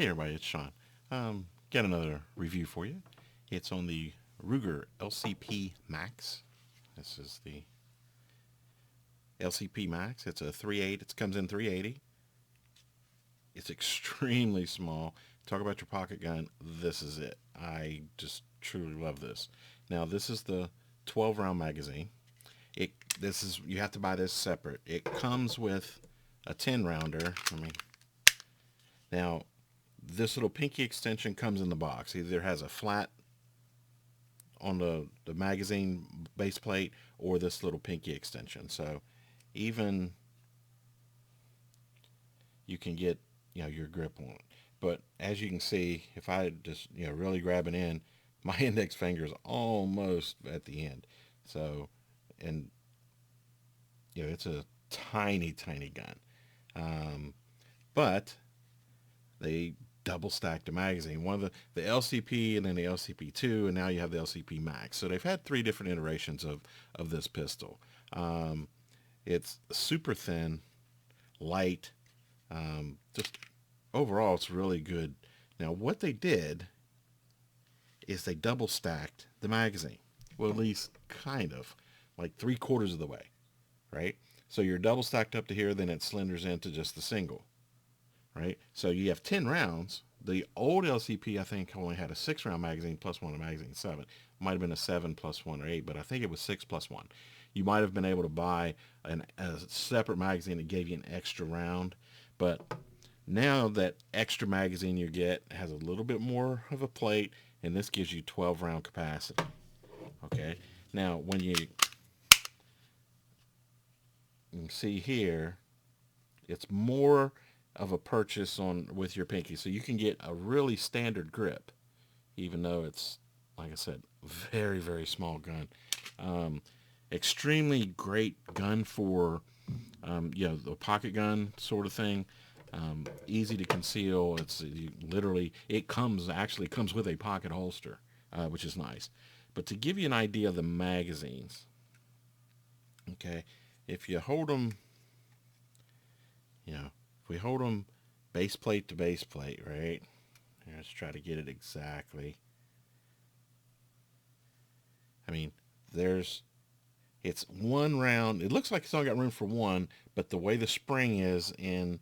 Hey everybody, it's Sean. Got another review for you. It's on the Ruger LCP Max. This is the LCP Max. It's a 3.8. It comes in 380. It's extremely small. Talk about your pocket gun. This is it. I just truly love this. Now this is the 12 round magazine. You have to buy this separate. It comes with a 10 rounder. Now this little pinky extension comes in the box. Either has a flat on the magazine base plate or this little pinky extension. So even you can get your grip on it. But as you can see, if I just really grab it in, my index finger is almost at the end. So and it's a tiny gun. But they double stacked the magazine. One of the LCP and then the LCP2, and now you have the LCP Max. So they've had three different iterations of this pistol. It's super thin, light. Just overall, it's really good. Now, what they did is they double stacked the magazine. Well, at least kind of, like 3/4 of the way, right? So you're double stacked up to here, then it slenders into just the single, right? So you have 10 rounds. The old LCP, I think, only had a 6-round magazine plus one, a magazine 7. Might have been a 7 plus 1 or 8, but I think it was 6 plus 1. You might have been able to buy a separate magazine that gave you an extra round, but now that extra magazine you get has a little bit more of a plate, and this gives you 12 round capacity. Okay, now when you can see here, it's more of a purchase on with your pinky, so you can get a really standard grip, even though it's, like I said, very small gun. Extremely great gun for the pocket gun sort of thing. Easy to conceal. It actually comes with a pocket holster, which is nice. But to give you an idea of the magazines, okay, if you hold them, if we hold them base plate to base plate, right? Let's try to get it exactly. I mean, it's one round. It looks like it's only got room for one, but the way the spring is in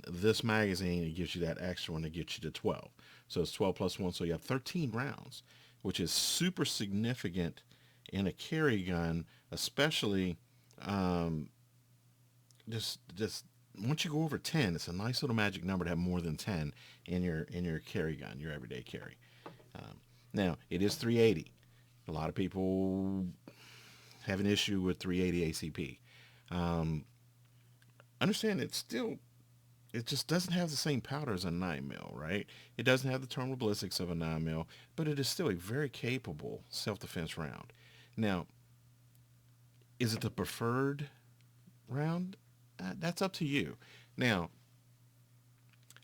this magazine, it gives you that extra one to get you to 12. So it's 12 plus 1, so you have 13 rounds, which is super significant in a carry gun, especially just once you go over 10, it's a nice little magic number to have more than 10 in your carry gun, your everyday carry. Now, it is 380. A lot of people have an issue with 380 ACP. Understand it just doesn't have the same powder as a 9mm, right? It doesn't have the terminal ballistics of a 9mm, but it is still a very capable self-defense round. Now, is it the preferred round? That's up to you. Now,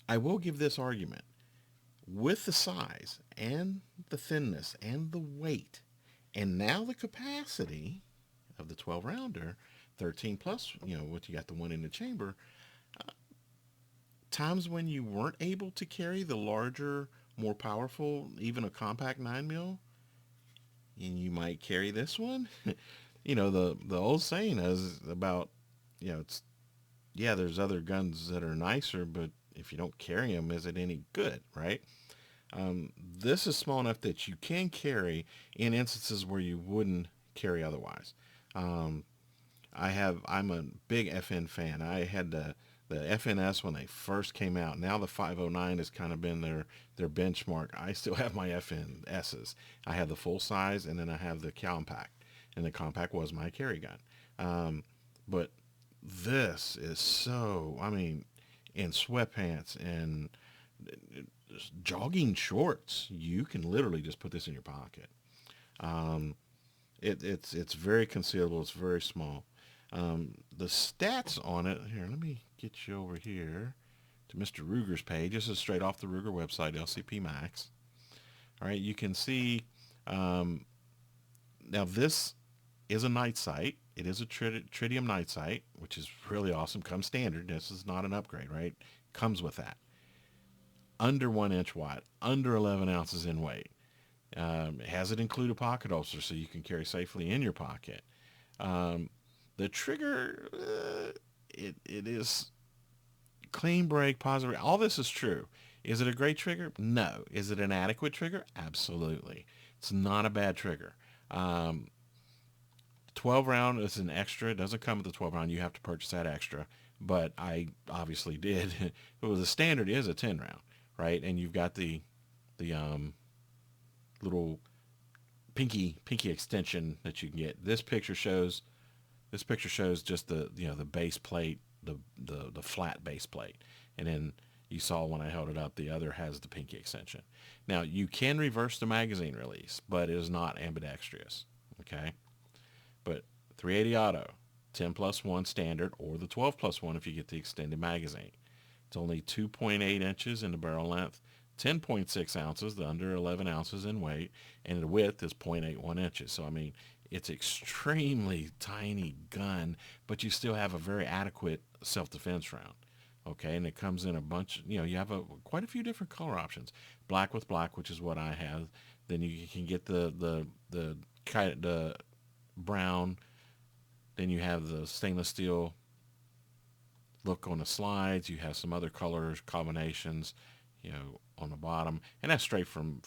I will give this argument. With the size and the thinness and the weight, and now the capacity of the 12 rounder, 13 plus, what you got the one in the chamber, times when you weren't able to carry the larger, more powerful, even a compact 9mm, and you might carry this one. The old saying is about, it's, yeah, there's other guns that are nicer, but if you don't carry them, is it any good, right? This is small enough that you can carry in instances where you wouldn't carry otherwise. I'm a big FN fan. I had the FNS when they first came out. Now the 509 has kind of been their benchmark. I still have my FNSs. I have the full size, and then I have the compact, and the compact was my carry gun. But this is so, in sweatpants and jogging shorts, you can literally just put this in your pocket. It's very concealable. It's very small. The stats on it here. Let me get you over here to Mr. Ruger's page. This is straight off the Ruger website, LCP Max. All right, you can see. Now this is a night sight. It is a tritium night sight, which is really awesome. Comes standard. This is not an upgrade, right? Comes with that. under 1 inch wide, under 11 ounces in weight. Has it include a pocket holster so you can carry safely in your pocket? Um, the trigger, it is clean break, positive. All this is true. Is it a great trigger? No. Is it an adequate trigger? Absolutely. It's not a bad trigger. Um, 12 round is an extra. It doesn't come with the 12 round. You have to purchase that extra. But I obviously did. It was a standard is a 10 round, right? And you've got the little pinky extension that you can get. This picture shows just the base plate, the flat base plate, and then you saw when I held it up, the other has the pinky extension. Now you can reverse the magazine release, but it is not ambidextrous. Okay, but 380 auto, 10 plus 1 standard, or the 12 plus 1 if you get the extended magazine. It's only 2.8 inches in the barrel length, 10.6 ounces, the under 11 ounces in weight, and the width is 0.81 inches. So, I mean, it's extremely tiny gun, but you still have a very adequate self-defense round. Okay, and it comes in a bunch, you have quite a few different color options. Black with black, which is what I have. Then you can get the brown. Then you have the stainless steel look on the slides. You have some other colors combinations, on the bottom, and that's straight from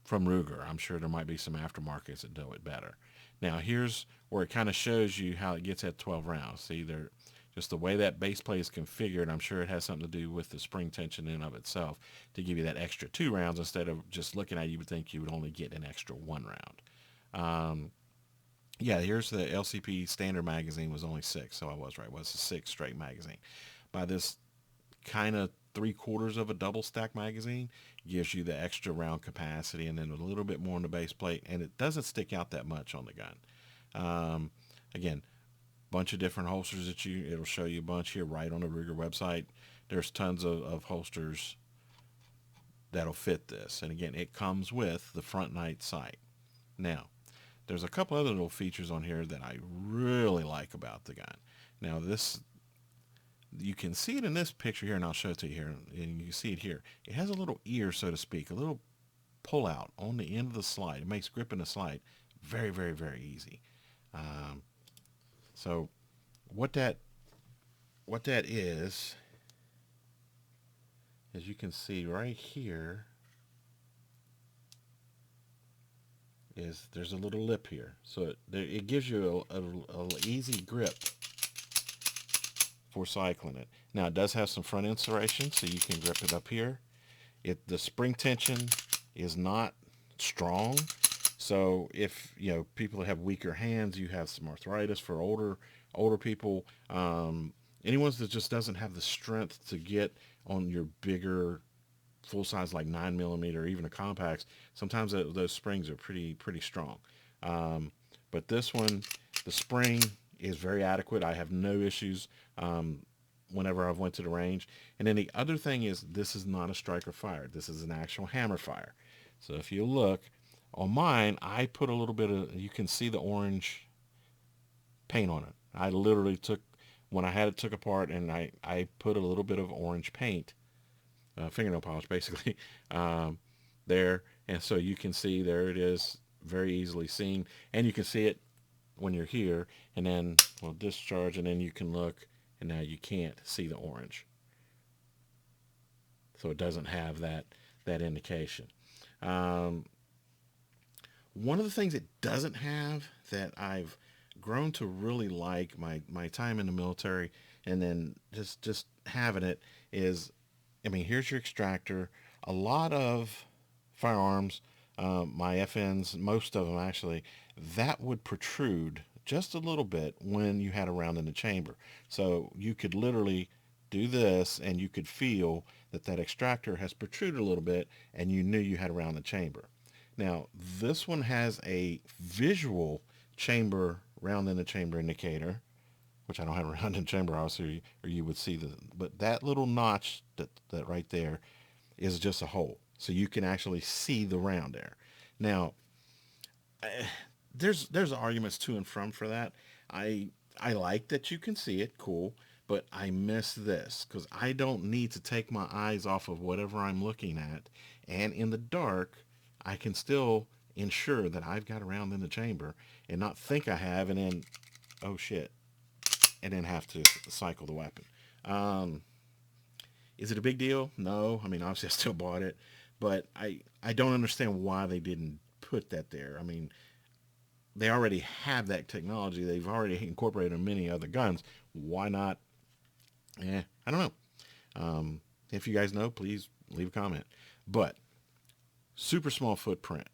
Ruger. I'm sure there might be some aftermarkets that do it better. Now here's where it kind of shows you how it gets at 12 rounds. See, there, just the way that base plate is configured, I'm sure it has something to do with the spring tension in and of itself to give you that extra 2 rounds instead of just looking at it, you would think you would only get an extra 1 round. Yeah, here's the LCP standard magazine was only 6, so I was right. It was a 6 straight magazine. By this kind of 3/4 of a double stack magazine gives you the extra round capacity and then a little bit more on the base plate, and it doesn't stick out that much on the gun. Again, bunch of different holsters it'll show you a bunch here right on the Ruger website. There's tons of holsters that'll fit this, and again, it comes with the front night sight. Now, there's a couple other little features on here that I really like about the gun. Now this, you can see it in this picture here, and I'll show it to you here, and you see it here. It has a little ear, so to speak, a little pull out on the end of the slide. It makes gripping the slide very, very, very easy. So what that is, as you can see right here, is there's a little lip here, so it gives you a easy grip for cycling it. Now it does have some front insulation, so you can grip it up here. The spring tension is not strong, so if people that have weaker hands, you have some arthritis for older people, anyone that just doesn't have the strength to get on your bigger full size like 9mm or even the compacts, sometimes those springs are pretty strong. But this one, the spring is very adequate. I have no issues whenever I've went to the range. And then the other thing is, this is not a striker fire. This is an actual hammer fire. So if you look on mine, I put a little bit of, you can see the orange paint on it. I literally when I had it took apart, and I put a little bit of orange paint, fingernail polish basically, there. And so you can see there it is, very easily seen. And you can see it when you're here, and then we'll discharge, and then you can look, and now you can't see the orange. So it doesn't have that indication. One of the things it doesn't have that I've grown to really like my time in the military, and then just having it is, I mean, here's your extractor. A lot of firearms, my FNs, most of them actually, that would protrude just a little bit when you had a round in the chamber. So you could literally do this, and you could feel that extractor has protruded a little bit, and you knew you had a round in the chamber. Now, this one has a visual round in the chamber indicator, which I don't have a round in the chamber, obviously, or you would see but that little notch that right there is just a hole. So you can actually see the round there. Now, there's arguments to and from for that. I like that you can see it, cool, but I miss this because I don't need to take my eyes off of whatever I'm looking at. And in the dark, I can still ensure that I've got a round in the chamber and not think I have, and then, oh shit, and then have to cycle the weapon. Um, is it a big deal? No. I mean, obviously, I still bought it, but I don't understand why they didn't put that there. I mean, they already have that technology. They've already incorporated in many other guns. Why not? I don't know. If you guys know, please leave a comment. But super small footprint,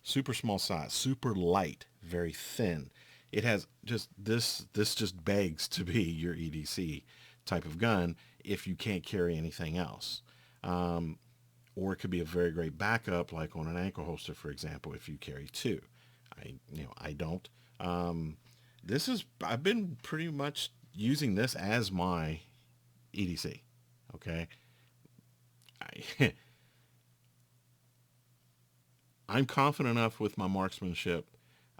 super small size, super light, very thin. It has just this. This just begs to be your EDC type of gun if you can't carry anything else. Um, or it could be a very great backup, like on an ankle holster, for example, if you carry two. I don't. Um, this is I've been pretty much using this as my EDC. Okay, I, I'm confident enough with my marksmanship,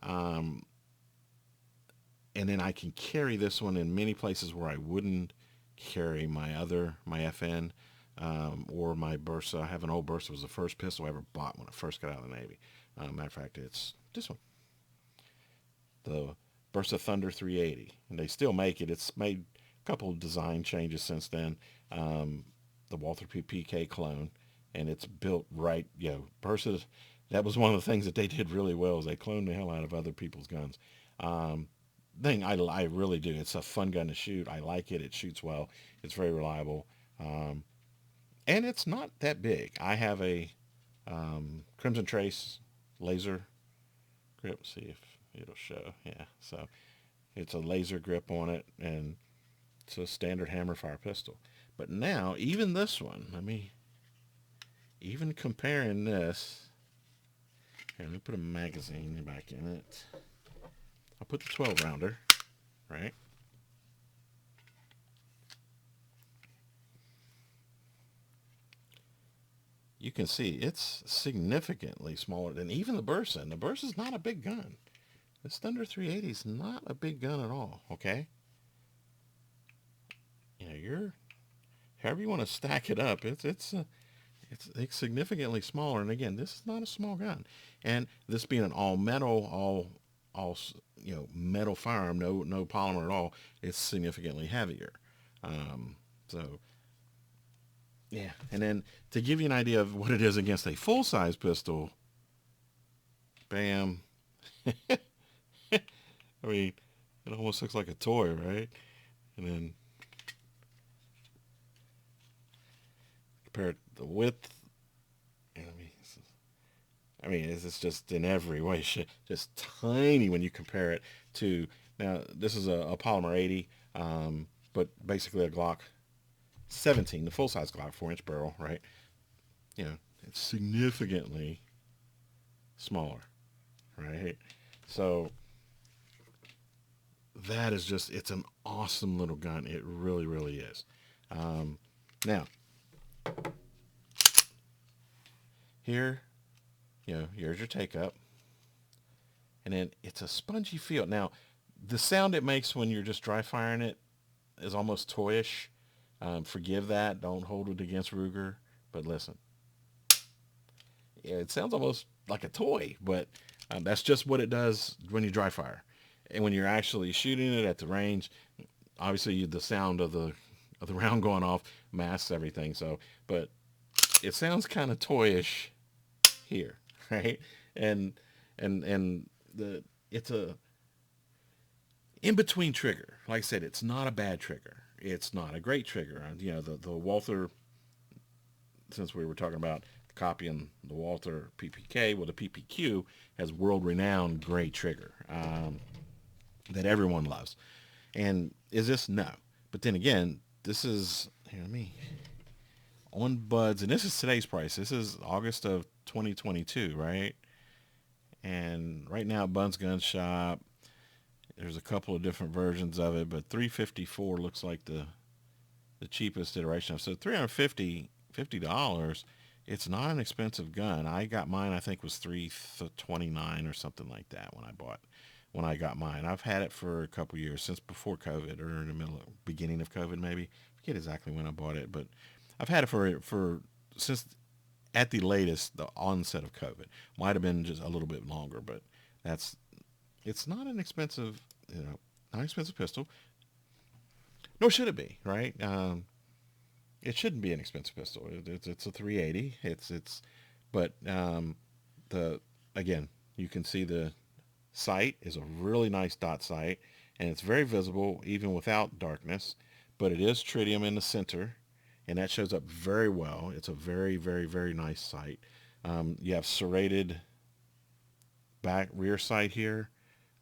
um, and then I can carry this one in many places where I wouldn't carry my FN, or my Bursa. I have an old Bursa. It was the first pistol I ever bought when I first got out of the Navy. Matter of fact, it's this one, the Bursa Thunder 380, and they still make it. It's made a couple of design changes since then. Um, the Walther PK clone, and it's built right. Bursa. That was one of the things that they did really well is they cloned the hell out of other people's guns. Um, thing I really do. It's a fun gun to shoot. I like it. It shoots well. It's very reliable, um, and it's not that big. I have a Crimson Trace laser grip. See if it'll show. Yeah, so it's a laser grip on it, and it's a standard hammer fire pistol. But now, even this one, even comparing this, here, let me put a magazine back in it. I'll put the 12 rounder, right? You can see it's significantly smaller than even the Bursa. And the Bursa is not a big gun. This Thunder 380 is not a big gun at all, okay? You're however you want to stack it up. It's significantly smaller. And again, this is not a small gun. And this being an all metal, all metal firearm, no polymer at all, it's significantly heavier. So yeah, and then to give you an idea of what it is against a full size pistol, bam. I mean, it almost looks like a toy, right? And then compare the width. It's just in every way just tiny when you compare it to, now this is a polymer 80, but basically a Glock 17, the full size Glock 4-inch barrel, right? It's significantly smaller, right? So that is just, it's an awesome little gun. It really, really is. Now, here, here's your take up. And then it's a spongy feel. Now, the sound it makes when you're just dry firing it is almost toyish. Forgive that. Don't hold it against Ruger. But listen, it sounds almost like a toy, but that's just what it does when you dry fire. And when you're actually shooting it at the range, obviously the sound of the round going off masks everything. So, but it sounds kind of toyish here, right? And it's a in between trigger. Like I said, it's not a bad trigger. It's not a great trigger. The Walther, since we were talking about copying the Walther PPK, well, the PPQ has world-renowned great trigger that everyone loves. And is this? No. But then again, this is, on Buds, and this is today's price. This is August of 2022, right? And right now, Buds Gun Shop, there's a couple of different versions of it, but 354 looks like the cheapest iteration of. So $350, it's not an expensive gun. I got mine, I think was $329 or something like that when I bought when I got mine. I've had it for a couple years, since before COVID, or in the beginning of COVID, maybe. I forget exactly when I bought it, but I've had it for since at the latest the onset of COVID. Might have been just a little bit longer, but that's it's not an expensive, not expensive pistol. Nor should it be, right? It shouldn't be an expensive pistol. It's a 380. But the again, you can see the sight is a really nice dot sight, and it's very visible even without darkness. But it is tritium in the center, and that shows up very well. It's a very, very, very nice sight. You have serrated back rear sight here,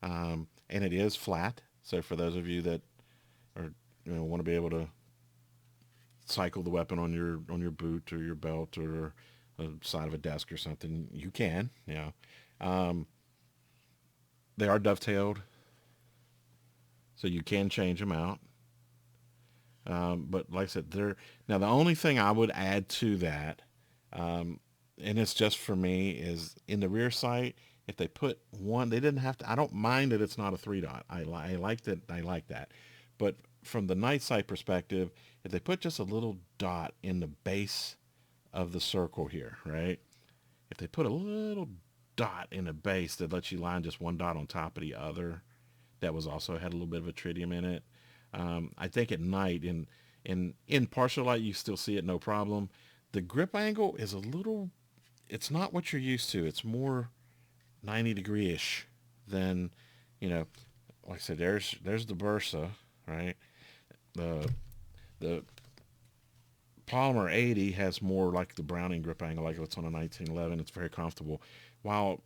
and it is flat. So for those of you that are want to be able to cycle the weapon on your boot or your belt or the side of a desk or something, you can. Um, they are dovetailed, so you can change them out. But like I said, they're now the only thing I would add to that, and it's just for me, is in the rear sight. If they put one, they didn't have to. I don't mind that it's not a 3 dot. I like that. I like that. But from the night sight perspective, if they put just a little dot in the base of the circle here, right? If they put a little dot in the base that lets you line just one dot on top of the other, that was also had a little bit of a tritium in it. I think at night in partial light you still see it no problem. The grip angle is a little. It's not what you're used to. It's more 90 degree ish than, you know, like I said. There's the Bursa, right? The the Polymer 80 has more like the Browning grip angle, like it's on a 1911. It's very comfortable. While,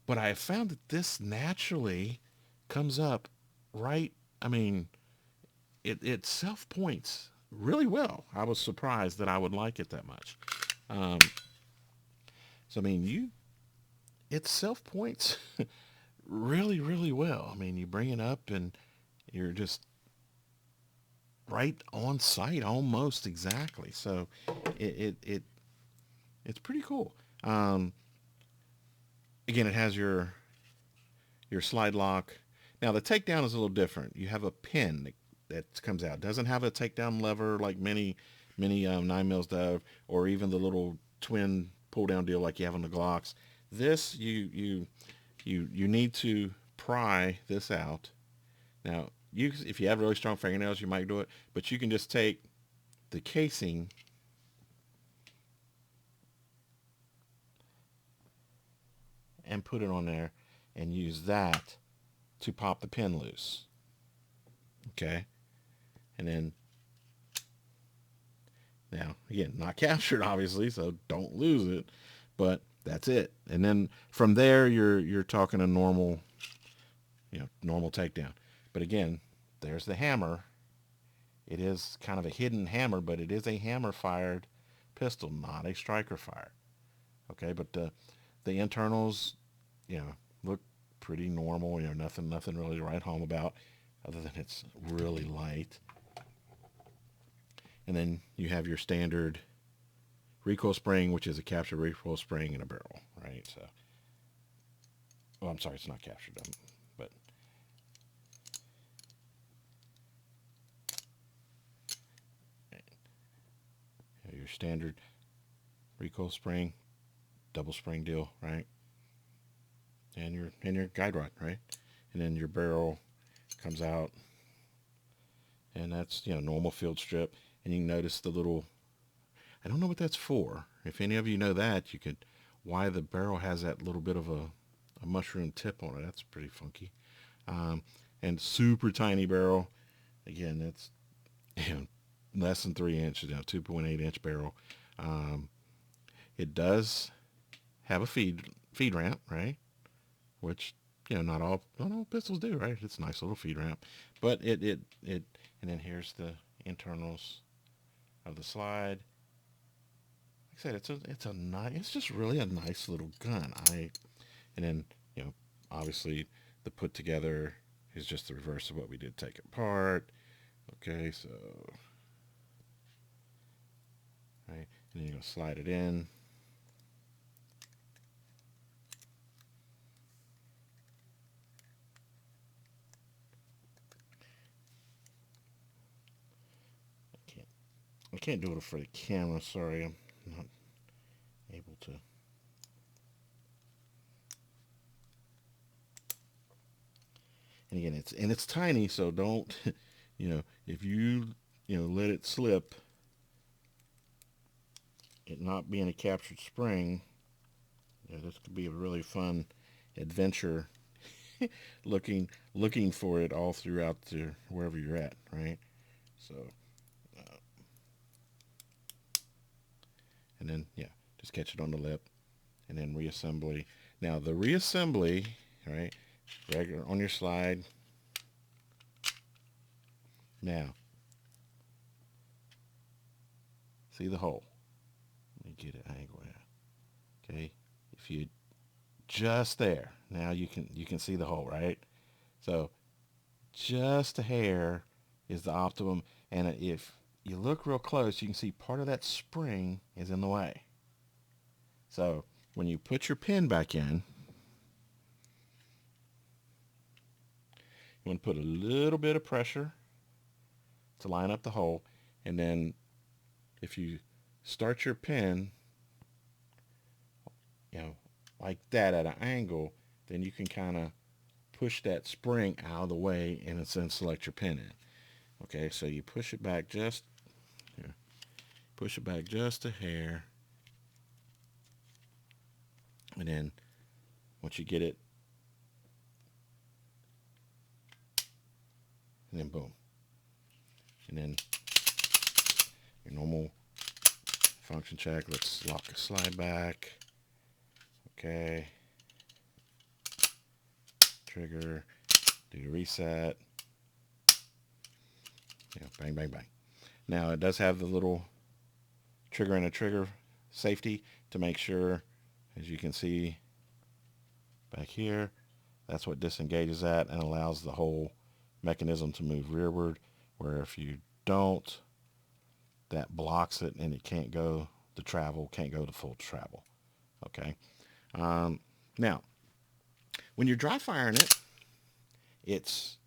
but I have found that this naturally comes up right. I mean, it self points really well. I was surprised that I would like it that much. Um, so I mean, it self points really, really well. I mean, you bring it up and you're just right on site almost exactly. So it it's pretty cool. Um, Again, it has your slide lock. Now the takedown is a little different. You have a pin that comes out. It doesn't have a takedown lever like many 9 mils do, or even the little twin pull down deal like you have on the Glocks. This you need to pry this out. Now if you have really strong fingernails, you might do it, but you can just take the casing and put it on there and use that to pop the pin loose. Okay, and then now again, not captured obviously, so don't lose it, but that's it. And then from there, you're talking a normal, normal takedown. But again, there's the hammer. It is kind of a hidden hammer, but it is a hammer fired pistol, not a striker fired. Okay, but the internals, look pretty normal. Nothing really to write home about, other than it's really light. And then you have your standard recoil spring, which is a captured recoil spring and a barrel, right? So, well, I'm sorry, it's not captured, but your standard recoil spring, double spring deal, right? And your guide rod, right? And then your barrel comes out, and that's normal field strip. And you can notice the little. I don't know what that's for. If any of you know that, you could. Why the barrel has that little bit of a mushroom tip on it? That's pretty funky. And super tiny barrel. Again, that's less than 3 inches. 2.8 inch barrel. It does have a feed ramp, right? Which not all pistols do, right? It's a nice little feed ramp, but it and then here's the internals of the slide. Like I said, it's just really a nice little gun. And then obviously the put together is just the reverse of what we did take apart. Okay, so right, and then you're gonna slide it in. can't do it for the camera. Sorry, I'm not able to. And again, it's tiny, so don't, if you let it slip, it not being a captured spring, this could be a really fun adventure looking for it all throughout wherever you're at, right? So, uh, and then yeah, just catch it on the lip, and then reassembly. Now the reassembly, right? Regular on your slide. Now, see the hole. Let me get an angle there. Okay, if you just there, now you can see the hole, right? So just a hair is the optimum, and if you look real close, you can see part of that spring is in the way. So when you put your pin back in, you want to put a little bit of pressure to line up the hole, and then if you start your pin, like that at an angle, then you can kind of push that spring out of the way and then select your pin in. Okay, so you push it back just here, push it back just a hair, and then once you get it, and then boom, and then your normal function check. Let's lock the slide back. Okay, trigger, do the reset. Bang, bang, bang. Now it does have the little trigger and a trigger safety to make sure, as you can see back here, that's what disengages that and allows the whole mechanism to move rearward, where if you don't, that blocks it and it can't go the full travel. Okay. Now, when you're dry firing it, it's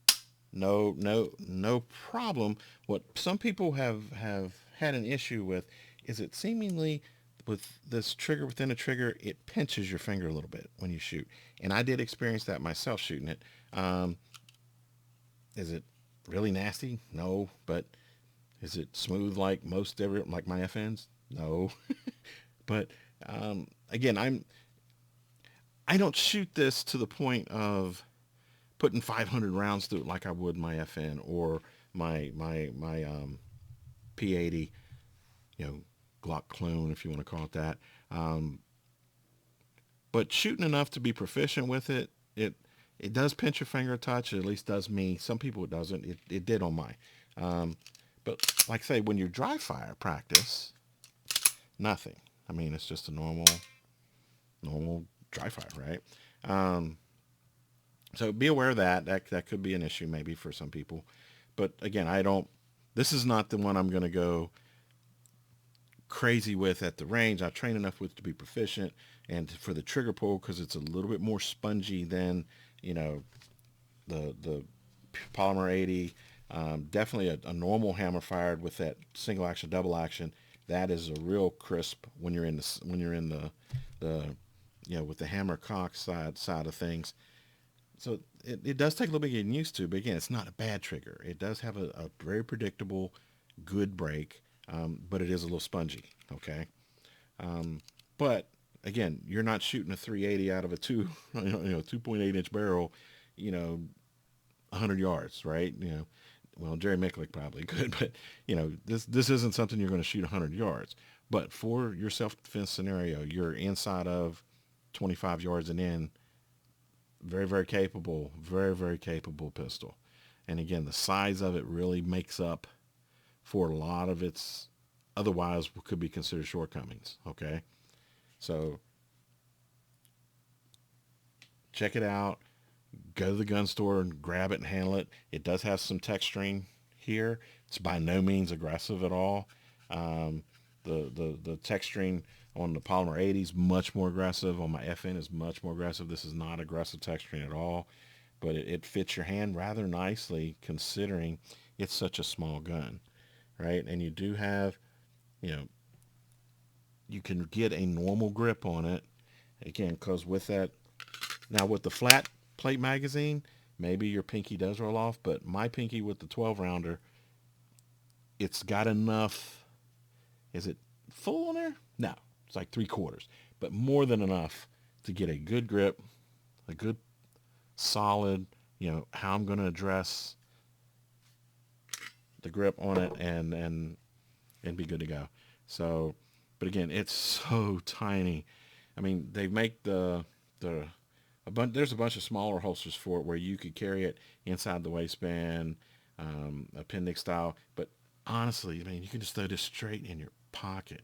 no problem. What some people have had an issue with is it seemingly with this trigger within a trigger, it pinches your finger a little bit when you shoot. And I did experience that myself shooting it. Is it really nasty? No. But is it smooth like like my FNs? No. But again, I don't shoot this to the point of putting 500 rounds through it like I would my FN or my P80, Glock clone, if you want to call it that. But shooting enough to be proficient with it, it does pinch your finger a touch. It at least does me. Some people it doesn't. It did on mine. But like I say, when you're dry fire practice, nothing. I mean, it's just a normal dry fire, right? So be aware of that. That could be an issue maybe for some people. But again, this is not the one I'm going to go crazy with at the range. I train enough with to be proficient, and for the trigger pull, because it's a little bit more spongy than, the Polymer 80. Definitely a normal hammer fired with that single action, double action. That is a real crisp when you're in the with the hammer cock side of things. So it does take a little bit getting used to, but again, it's not a bad trigger. It does have a very predictable, good break, but it is a little spongy. Okay, but again, you're not shooting a 380 out of a 2.8 inch barrel, 100 yards, right? Well, Jerry Micklick probably could, but this isn't something you're going to shoot 100 yards. But for your self-defense scenario, you're inside of 25 yards and in. Very, very capable, very, very capable pistol. And again, the size of it really makes up for a lot of its otherwise could be considered shortcomings. Okay, so check it out. Go to the gun store and grab it and handle it. It does have some texturing here. It's by no means aggressive at all. The texturing on the Polymer 80 is much more aggressive. On my FN is much more aggressive. This is not aggressive texturing at all, but it fits your hand rather nicely considering it's such a small gun, right? And you do have you know, you can get a normal grip on it. Again, because with that, now with the flat plate magazine, maybe your pinky does roll off, but my pinky with the 12 rounder, it's got enough. Is it full on there? No, it's like 3/4, but more than enough to get a good grip, a good solid, how I'm going to address the grip on it and be good to go. So, but again, it's so tiny. I mean, they make the there's a bunch of smaller holsters for it where you could carry it inside the waistband, appendix style. But honestly, I mean, you can just throw this straight in your pocket.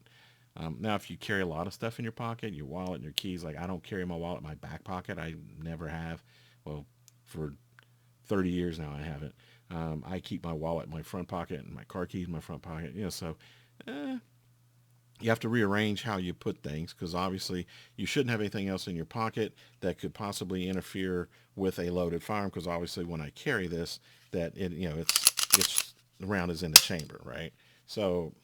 Now, if you carry a lot of stuff in your pocket, your wallet and your keys, like I don't carry my wallet in my back pocket. I never have. Well, for 30 years now, I haven't. I keep my wallet in my front pocket and my car keys in my front pocket. So you have to rearrange how you put things because obviously you shouldn't have anything else in your pocket that could possibly interfere with a loaded firearm. Because obviously, when I carry this, that it's the round is in the chamber, right? So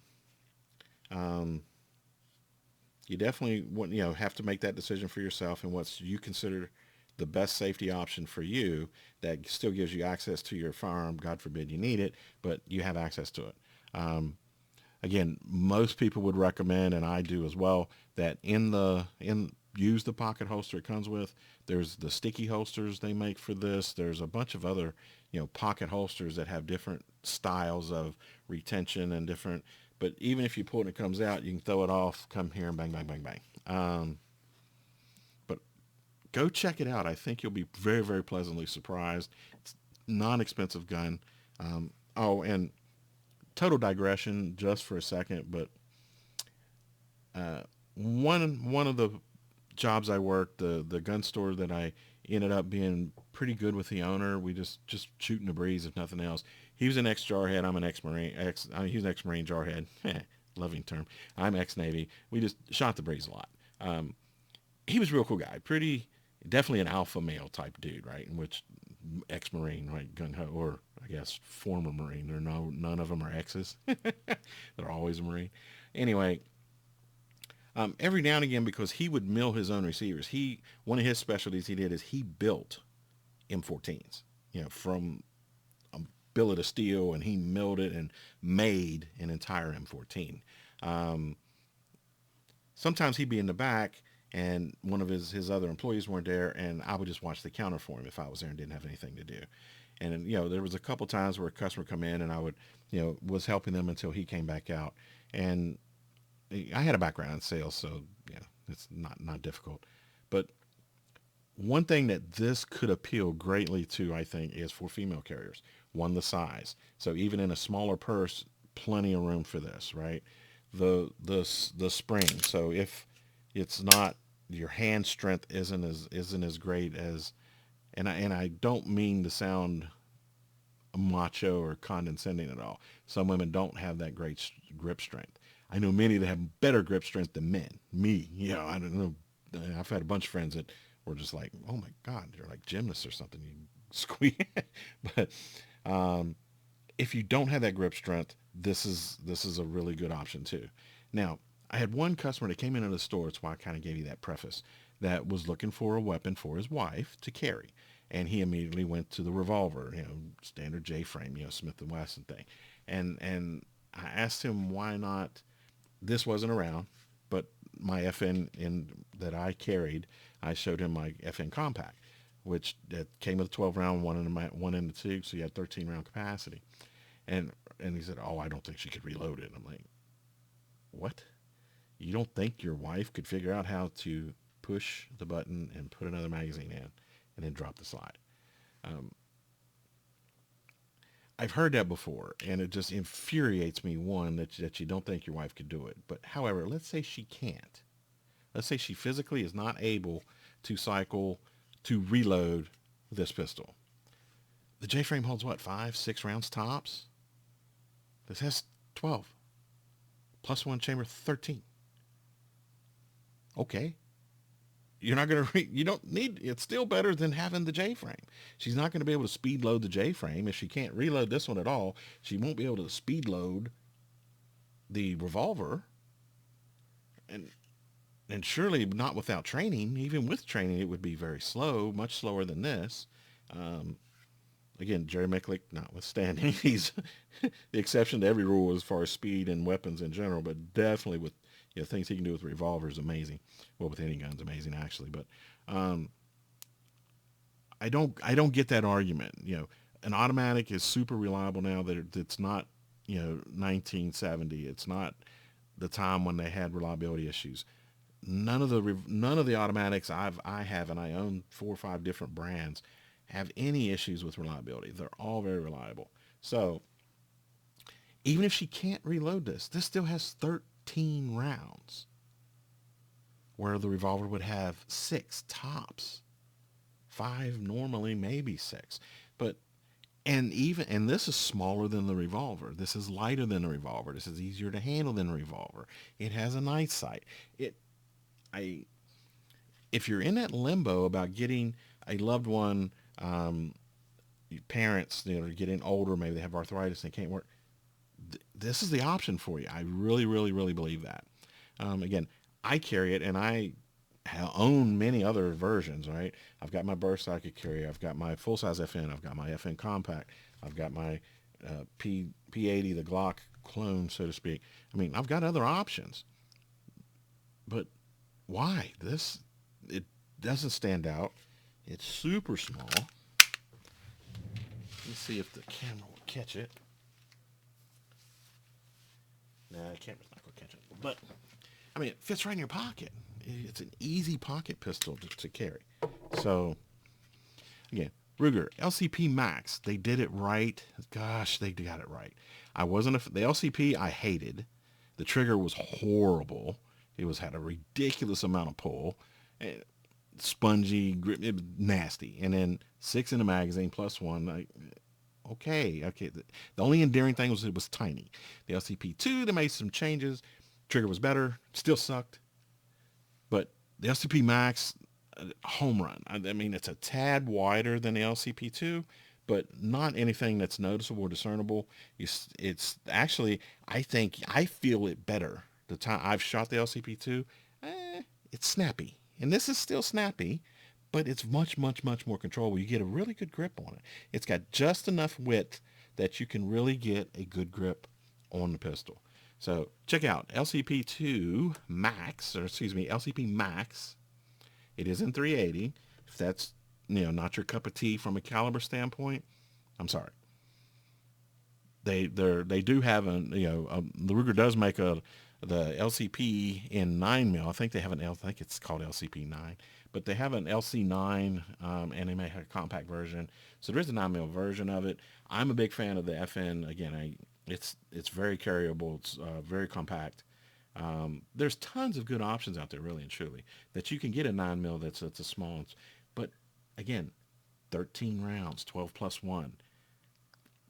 you definitely want have to make that decision for yourself and what you consider the best safety option for you that still gives you access to your firearm. God forbid you need it, but you have access to it. Again, most people would recommend, and I do as well, that use the pocket holster it comes with. There's the sticky holsters they make for this. There's a bunch of other pocket holsters that have different styles of retention and different. But even if you pull it and it comes out, you can throw it off, come here, and bang, bang, bang, bang. But go check it out. I think you'll be very, very pleasantly surprised. It's a non-expensive gun. And total digression just for a second, but one of the jobs I worked, the gun store that I ended up being pretty good with the owner. We just shooting the breeze, if nothing else. He was an ex-jarhead. I'm an ex-Marine. He's an ex-Marine jarhead. Loving term. I'm ex-Navy. We just shot the breeze a lot. He was a real cool guy. Definitely an alpha male type dude, right? In which ex-Marine, right? Gung-ho, or I guess former Marine. None of them are exes. They're always a Marine. Anyway, every now and again, because he would mill his own receivers, one of his specialties he did is he built M14s, from a billet of steel, and he milled it and made an entire M14. Sometimes he'd be in the back and one of his other employees weren't there, and I would just watch the counter for him if I was there and didn't have anything to do. And there was a couple times where a customer come in and I would, was helping them until he came back out. And I had a background in sales, so it's not difficult. But one thing that this could appeal greatly to, I think, is for female carriers. One, the size. So even in a smaller purse, plenty of room for this, right? The spring. So if it's not, your hand strength isn't as great as, and I don't mean to sound macho or condescending at all. Some women don't have that great grip strength. I know many that have better grip strength than men. Me, I don't know. I've had a bunch of friends that were just like, oh my God, they're like gymnasts or something. You squeeze. But if you don't have that grip strength, this is a really good option too. Now, I had one customer that came into the store. That's why I kind of gave you that preface. That was looking for a weapon for his wife to carry, and he immediately went to the revolver, standard J-frame, Smith and Wesson thing, and I asked him why not. This wasn't around, but my FN that I carried, I showed him my FN compact, which that came with a 12 round, one in the tube, so you had 13 round capacity, and he said, "Oh, I don't think she could reload it." And I'm like, "What? You don't think your wife could figure out how to push the button and put another magazine in and then drop the slide?" I've heard that before, and it just infuriates me, one, that you don't think your wife could do it. But however, let's say she can't. Let's say she physically is not able to reload this pistol. The J-frame holds what, 5-6 rounds tops? This has 12. Plus one chamber, 13. Okay. You're not going to, you don't need, it's still better than having the J-frame. She's not going to be able to speed load the J-frame. If she can't reload this one at all, she won't be able to speed load the revolver, and surely not without training. Even with training, it would be very slow, much slower than this. Um, Again, Jerry Micklick notwithstanding, he's the exception to every rule as far as speed and weapons in general, but definitely with things he can do with revolvers, amazing. Well, with any guns, amazing actually. But um, I don't get that argument. An automatic is super reliable now. That it's not 1970. It's not the time when they had reliability issues. None of the automatics I have, and I own 4 or 5 different brands, have any issues with reliability. They're all very reliable. So even if she can't reload this still has 13 rounds, where the revolver would have 6 tops, 5 normally, maybe 6. But and this is smaller than the revolver. This is lighter than the revolver. This is easier to handle than the revolver. It has a night sight. I If you're in that limbo about getting a loved one, parents, are getting older, maybe they have arthritis and they can't work, this is the option for you. I really, really, really believe that. Again, I carry it, and I own many other versions, right? I've got my burst I could carry. I've got my full-size FN. I've got my FN compact. I've got my P80, the Glock clone, so to speak. I mean, I've got other options. But why? It doesn't stand out. It's super small. Let's see if the camera will catch it. Nah, the camera's not going to catch it. But, I mean, it fits right in your pocket. It's an easy pocket pistol to carry. So, again, Ruger LCP Max. They did it right. Gosh, they got it right. The LCP I hated. The trigger was horrible. It had a ridiculous amount of pull. Spongy, grip, it was nasty. And then 6 in the magazine plus 1. Okay. The only endearing thing was it was tiny. The LCP2, they made some changes. Trigger was better. Still sucked. But the LCP Max, home run. I mean, it's a tad wider than the LCP2, but not anything that's noticeable or discernible. It's actually, I feel it better. The time I've shot the LCP2, it's snappy. And this is still snappy, but it's much, much, much more controllable. You get a really good grip on it. It's got just enough width that you can really get a good grip on the pistol. So check out LCP2 Max, or excuse me, LCP Max. It is in 380. If that's not your cup of tea from a caliber standpoint, I'm sorry. They do have the Ruger does make the LCP in 9mm. I think they have I think it's called LCP 9, but they have an LC9, and they may have a compact version. So there is a 9mm version of it. I'm a big fan of the FN. Again, it's very carryable. It's very compact. There's tons of good options out there, really and truly, that you can get a 9mm that's a small. But again, 13 rounds, 12 plus 1.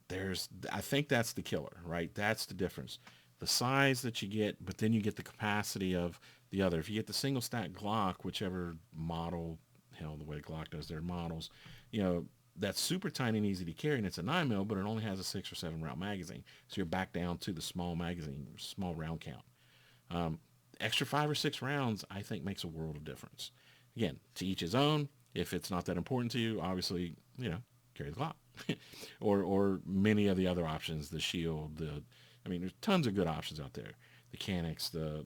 I think that's the killer, right? That's the difference. The size that you get, but then you get the capacity of the other. If you get the single stack Glock, whichever model, the way Glock does their models, that's super tiny and easy to carry, and it's a 9mm, but it only has a 6 or 7 round magazine. So you're back down to the small magazine, small round count. Extra 5 or 6 rounds, I think, makes a world of difference. Again, to each his own. If it's not that important to you, obviously, carry the Glock. or many of the other options, the Shield, there's tons of good options out there. The Canics, the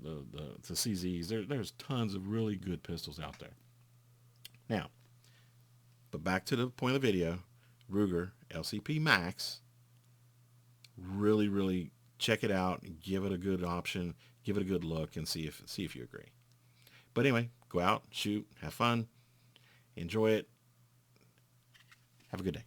CZs, there's tons of really good pistols out there. Now, but back to the point of the video, Ruger LCP Max, really, really check it out, give it a good option, give it a good look, and see if you agree. But anyway, go out, shoot, have fun, enjoy it. Have a good day.